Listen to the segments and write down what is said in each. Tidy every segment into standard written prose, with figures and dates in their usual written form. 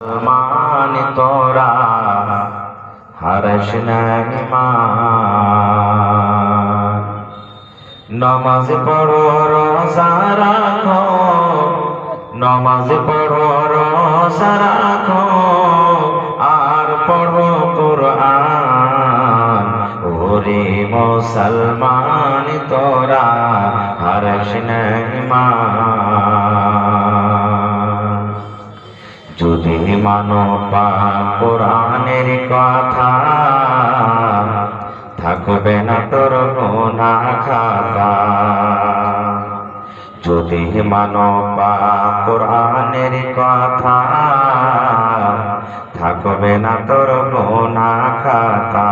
মান তোরা হারস নাই মান। নমাজ পড়ো রোজা রাখো, নমাজ পড়ো রোজা রাখো, আর পড়ো কুরআন। ওরে মুসলমান তোরা হারস নাই মান। যদি মানো পাক কোরআনের কথা, থাকবে না তোর গুনাহ খাতা। যদি মানো পাক কোরআনের কথা, থাকবে না তোর গুনাহ খাতা।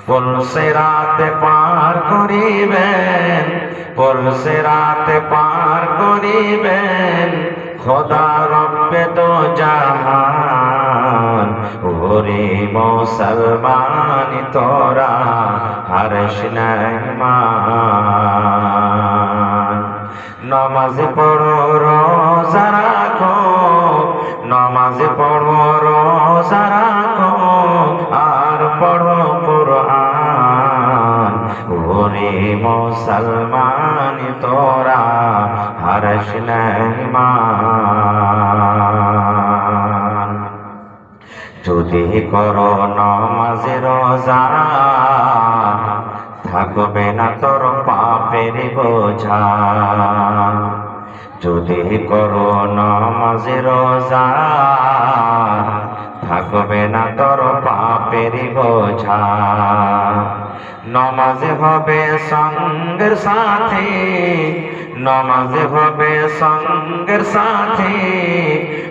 পুলসিরাতে পার করিবেন, পুলসিরাতে পার করিবেন খোদা রব্বে দো জাহান। ওরে মুসলমান তোরা হারস নাই মান। নমাজ পড়ো রোজা রাখো, নমাজ পড়ো রোজা রাখো, আর পড়ো কুরআন। ওরে মুসলমান তোরা হারস নাই মান। যদি করো নমাজ রোজা, থাকবে না তোর পাপের বোঝা। যদি করো নমাজ রোজা, থাকবে না তোর পাপের বোঝা। নমাজ হবে সঙ্গের সাথী, নমাজ হবে সঙ্গের সাথী,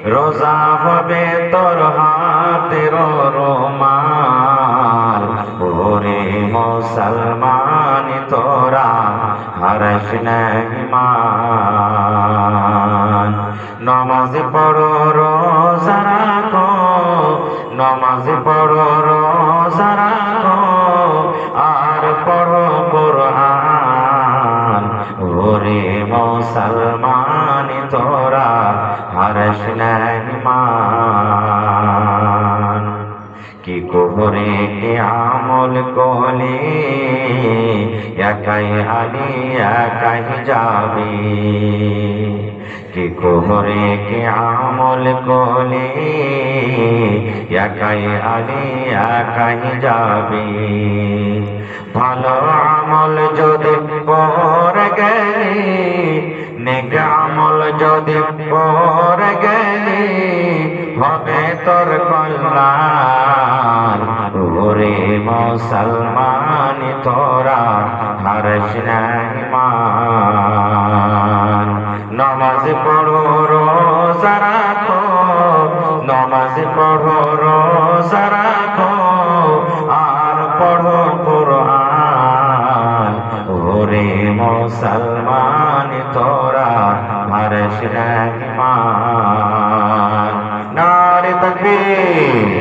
রোজা হবে তোর হাতের রুমাল। ওরে মুসলমান তোরা হারস নাই মান। নমাজ পড়ো রোজা রাখো, নমাজ পড়ো রোজা রাখো, আর পড়ো কুরআন। ওরে মুসলমান তোরা হারস নাই মান। কি করে কি আমল করলে একাই আলি একাই যাবি। কি করে কি আমল করলে একাই আলি একাই যাবি। ভালো আমল যদি করে গেলি, নেক আমল যদি করে গেলি, হবে তোর কল্যাণ। ওরে মুসলমান তোরা হারস নাই মান। নমাজ পড়ো রোজা রাখো, নমাজ পড়ো রোজা রাখো, আর পড়ো কুরআন। ওরে মুসলমান তোরা হারস নাই মান। নারে তাকবীর।